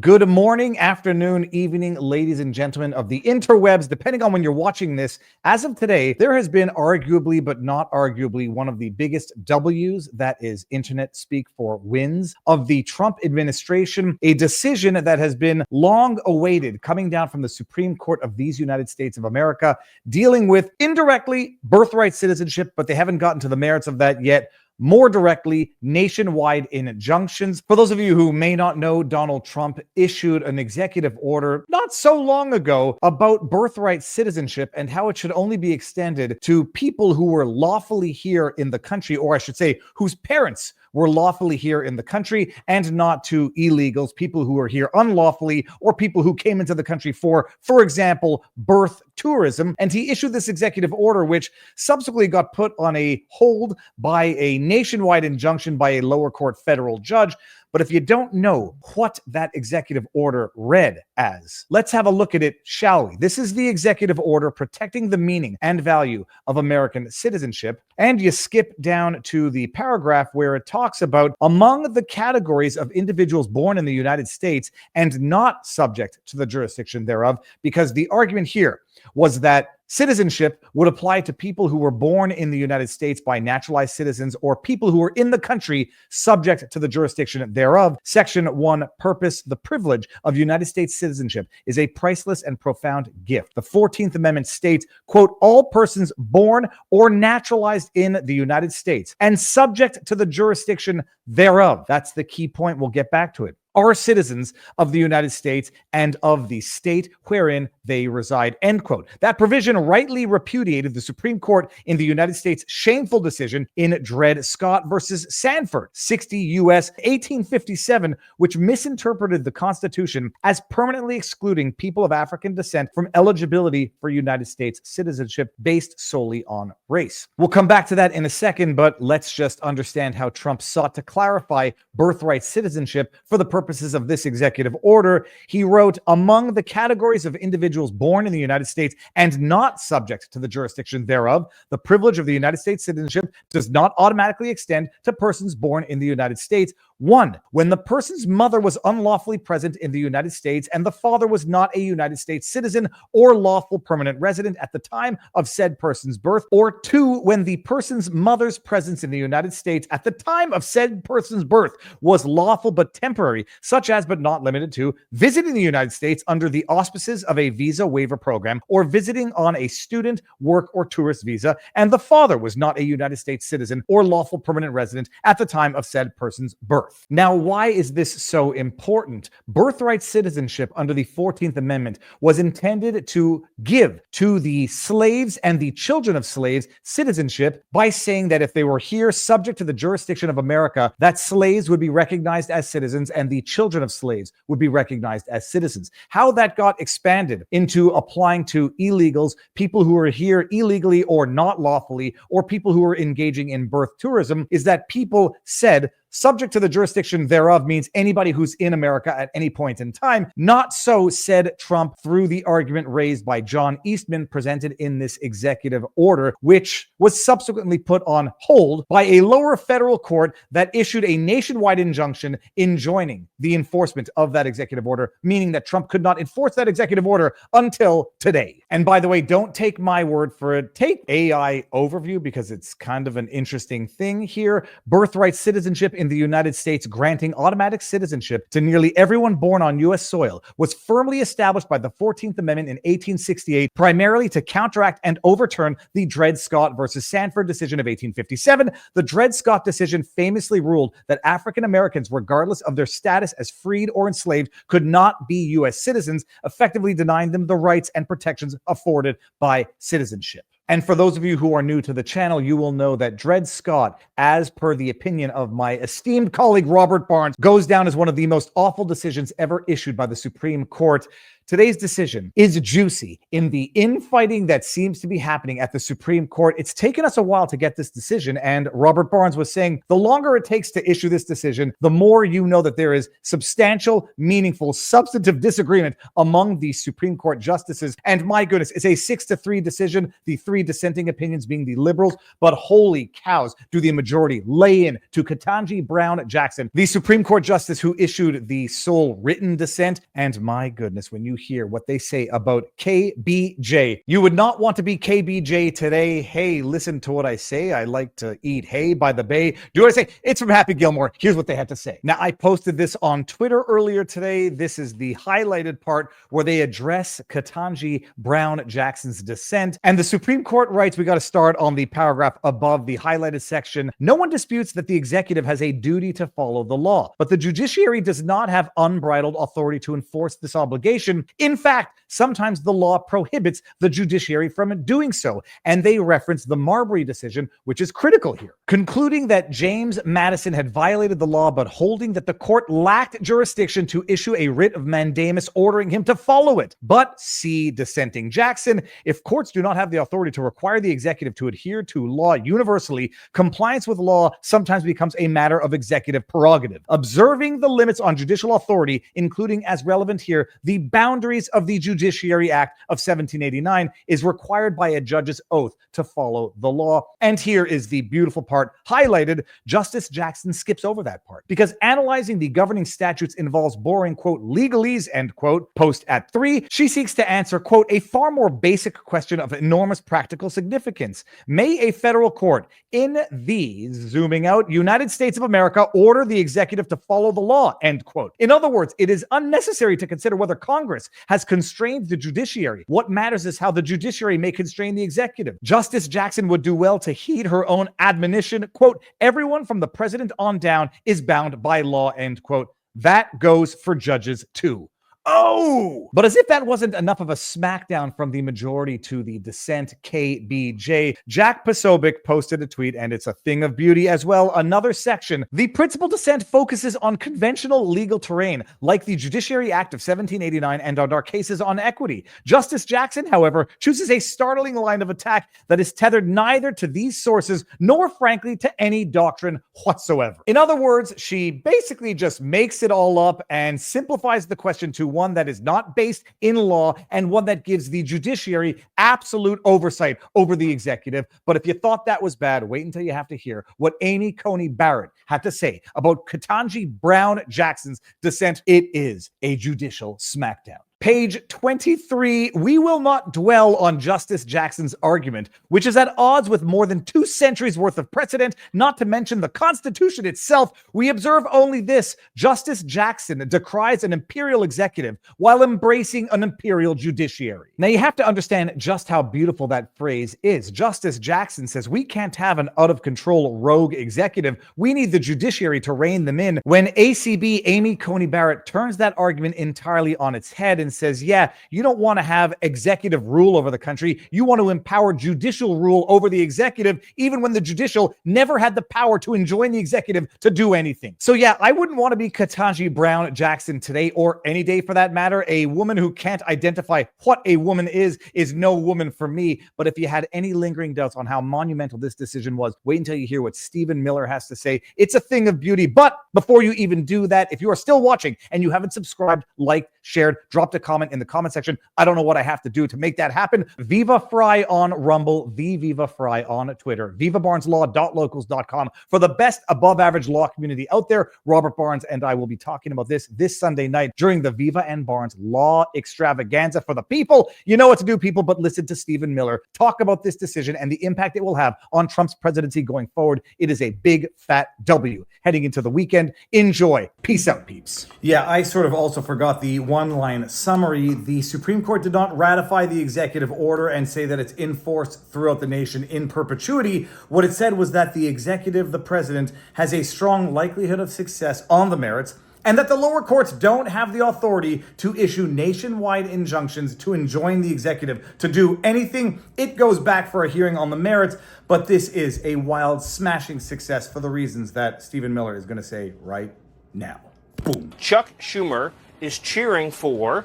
Good morning, afternoon, evening, ladies and gentlemen of the interwebs, depending on when you're watching this. As of today, there has been arguably, but not arguably, one of the biggest W's, that is internet speak for wins, of the Trump administration, a decision that has been long awaited, coming down from the Supreme Court of these United States of America, dealing with indirectly birthright citizenship, but they haven't gotten to the merits of that yet. More directly, nationwide injunctions. For those of you who may not know, Donald Trump issued an executive order not so long ago about birthright citizenship and how it should only be extended to people who were lawfully here in the country, or I should say, whose parents were lawfully here in the country, and not to illegals, people who are here unlawfully, or people who came into the country for example, birth tourism. And he issued this executive order, which subsequently got put on a hold by a nationwide injunction by a lower court federal judge. But if you don't know what that executive order read as, let's have a look at it, shall we? This is the executive order protecting the meaning and value of American citizenship. And you skip down to the paragraph where it talks about among the categories of individuals born in the United States and not subject to the jurisdiction thereof, because the argument here was that citizenship would apply to people who were born in the United States by naturalized citizens or people who were in the country subject to the jurisdiction thereof. Section 1, purpose: the privilege of United States citizenship is a priceless and profound gift. The 14th Amendment states, quote, all persons born or naturalized in the United States and subject to the jurisdiction thereof. That's the key point. We'll get back to it. Are citizens of the United States and of the state wherein they reside, end quote. That provision rightly repudiated the Supreme Court in the United States' shameful decision in Dred Scott versus Sanford, 60 U.S. 1857, which misinterpreted the Constitution as permanently excluding people of African descent from eligibility for United States citizenship based solely on race. We'll come back to that in a second, but let's just understand how Trump sought to clarify birthright citizenship for the purposes of this executive order. He wrote, among the categories of individuals born in the United States and not subject to the jurisdiction thereof, the privilege of the United States citizenship does not automatically extend to persons born in the United States. 1, when the person's mother was unlawfully present in the United States and the father was not a United States citizen or lawful permanent resident at the time of said person's birth. Or 2, when the person's mother's presence in the United States at the time of said person's birth was lawful but temporary, such as but not limited to visiting the United States under the auspices of a visa waiver program or visiting on a student, work, or tourist visa, and the father was not a United States citizen or lawful permanent resident at the time of said person's birth. Now, why is this so important? Birthright citizenship under the 14th Amendment was intended to give to the slaves and the children of slaves citizenship by saying that if they were here subject to the jurisdiction of America, that slaves would be recognized as citizens and the children of slaves would be recognized as citizens. How that got expanded into applying to illegals, people who are here illegally or not lawfully, or people who are engaging in birth tourism, is that people said subject to the jurisdiction thereof means anybody who's in America at any point in time. Not so, said Trump, through the argument raised by John Eastman presented in this executive order, which was subsequently put on hold by a lower federal court that issued a nationwide injunction enjoining the enforcement of that executive order, meaning that Trump could not enforce that executive order until today. And by the way, don't take my word for it. Take AI overview, because it's kind of an interesting thing here. Birthright citizenship in the United States granting automatic citizenship to nearly everyone born on U.S. soil was firmly established by the 14th Amendment in 1868, primarily to counteract and overturn the Dred Scott versus Sanford decision of 1857. The Dred Scott decision famously ruled that African Americans, regardless of their status as freed or enslaved, could not be U.S. citizens, effectively denying them the rights and protections afforded by citizenship. And for those of you who are new to the channel, you will know that Dred Scott, as per the opinion of my esteemed colleague Robert Barnes, goes down as one of the most awful decisions ever issued by the Supreme Court. Today's decision is juicy. In the infighting that seems to be happening at the Supreme Court, it's taken us a while to get this decision, and Robert Barnes was saying the longer it takes to issue this decision, the more you know that there is substantial, meaningful, substantive disagreement among the Supreme Court justices. And my goodness, it's a 6-3 decision, the 3 dissenting opinions being the liberals, but holy cows, do the majority lay in to Ketanji Brown Jackson, the Supreme Court justice who issued the sole written dissent. And my goodness, when you hear what they say about KBJ, you would not want to be KBJ today. Hey, listen to what I say. I like to eat hay by the bay. Do what I say. It's from Happy Gilmore. Here's what they had to say. Now, I posted this on Twitter earlier today. This is the highlighted part where they address Ketanji Brown Jackson's dissent. And the Supreme Court writes, we got to start on the paragraph above the highlighted section. No one disputes that the executive has a duty to follow the law, but the judiciary does not have unbridled authority to enforce this obligation. In fact, sometimes the law prohibits the judiciary from doing so. And they reference the Marbury decision, which is critical here, concluding that James Madison had violated the law, but holding that the court lacked jurisdiction to issue a writ of mandamus ordering him to follow it. But see dissenting Jackson, if courts do not have the authority to require the executive to adhere to law universally, compliance with law sometimes becomes a matter of executive prerogative. Observing the limits on judicial authority, including as relevant here, the boundaries of the Judiciary Act of 1789, is required by a judge's oath to follow the law. And here is the beautiful part highlighted. Justice Jackson skips over that part because analyzing the governing statutes involves boring, quote, legalese, end quote. Post at 3, she seeks to answer, quote, a far more basic question of enormous practical significance. May a federal court in the, zooming out, United States of America order the executive to follow the law, end quote. In other words, it is unnecessary to consider whether Congress has constrained the judiciary. What matters is how the judiciary may constrain the executive. Justice Jackson would do well to heed her own admonition, quote, everyone from the president on down is bound by law, end quote. That goes for judges too. Oh! But as if that wasn't enough of a smackdown from the majority to the dissent KBJ, Jack Posobiec posted a tweet, and it's a thing of beauty as well. Another section. The principal dissent focuses on conventional legal terrain, like the Judiciary Act of 1789 and on our cases on equity. Justice Jackson, however, chooses a startling line of attack that is tethered neither to these sources nor, frankly, to any doctrine whatsoever. In other words, she basically just makes it all up and simplifies the question to one that is not based in law and one that gives the judiciary absolute oversight over the executive. But if you thought that was bad, wait until you have to hear what Amy Coney Barrett had to say about Ketanji Brown Jackson's dissent. It is a judicial smackdown. Page 23, we will not dwell on Justice Jackson's argument, which is at odds with more than 2 centuries worth of precedent, not to mention the Constitution itself. We observe only this: Justice Jackson decries an imperial executive while embracing an imperial judiciary. Now you have to understand just how beautiful that phrase is. Justice Jackson says we can't have an out-of-control rogue executive. We need the judiciary to rein them in. When ACB Amy Coney Barrett turns that argument entirely on its head and says, yeah, you don't want to have executive rule over the country. You want to empower judicial rule over the executive, even when the judicial never had the power to enjoin the executive to do anything. So yeah, I wouldn't want to be Ketanji Brown Jackson today, or any day for that matter. A woman who can't identify what a woman is no woman for me. But if you had any lingering doubts on how monumental this decision was, wait until you hear what Stephen Miller has to say. It's a thing of beauty. But before you even do that, if you are still watching and you haven't subscribed, liked, shared, dropped a comment in the comment section. I don't know what I have to do to make that happen. Viva Fry on Rumble, the Viva Fry on Twitter, vivabarneslaw.locals.com for the best above average law community out there. Robert Barnes and I will be talking about this Sunday night during the Viva and Barnes Law Extravaganza for the people. You know what to do, people, but listen to Stephen Miller talk about this decision and the impact it will have on Trump's presidency going forward. It is a big fat W heading into the weekend. Enjoy. Peace out, peeps. Yeah, I sort of also forgot the one-line summary. The Supreme Court did not ratify the executive order and say that it's in force throughout the nation in perpetuity. What it said was that the executive, the president, has a strong likelihood of success on the merits, and that the lower courts don't have the authority to issue nationwide injunctions to enjoin the executive to do anything. It goes back for a hearing on the merits, but this is a wild, smashing success for the reasons that Stephen Miller is going to say right now. Boom. Chuck Schumer is cheering for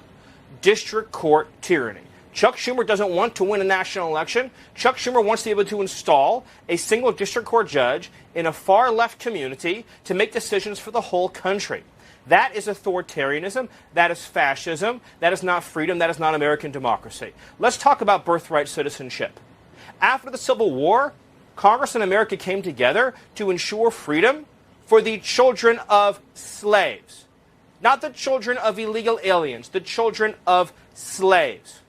district court tyranny. Chuck Schumer doesn't want to win a national election. Chuck Schumer wants to be able to install a single district court judge in a far left community to make decisions for the whole country. That is authoritarianism. That is fascism. That is not freedom. That is not American democracy. Let's talk about birthright citizenship. After the Civil War, Congress and America came together to ensure freedom for the children of slaves. Not the children of illegal aliens, the children of slaves.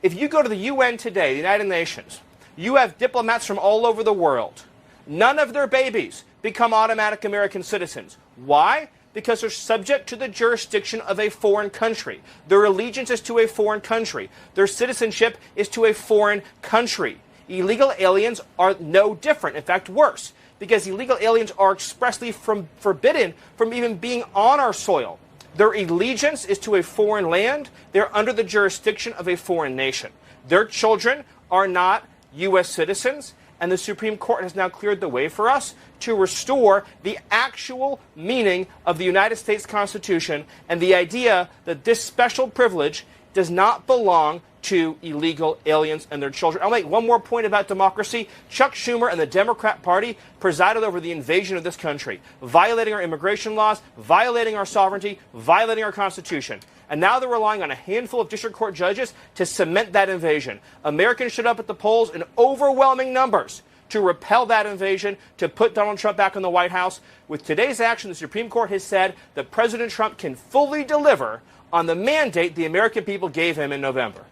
If you go to the UN today, the United Nations, you have diplomats from all over the world. None of their babies become automatic American citizens. Why? Because they're subject to the jurisdiction of a foreign country. Their allegiance is to a foreign country. Their citizenship is to a foreign country. Illegal aliens are no different, in fact worse, because illegal aliens are expressly forbidden from even being on our soil. Their allegiance is to a foreign land. They're under the jurisdiction of a foreign nation. Their children are not U.S. citizens, and the Supreme Court has now cleared the way for us to restore the actual meaning of the United States Constitution and the idea that this special privilege does not belong to illegal aliens and their children. I'll make one more point about democracy. Chuck Schumer and the Democrat Party presided over the invasion of this country, violating our immigration laws, violating our sovereignty, violating our Constitution. And now they're relying on a handful of district court judges to cement that invasion. Americans showed up at the polls in overwhelming numbers to repel that invasion, to put Donald Trump back in the White House. With today's action, the Supreme Court has said that President Trump can fully deliver on the mandate the American people gave him in November.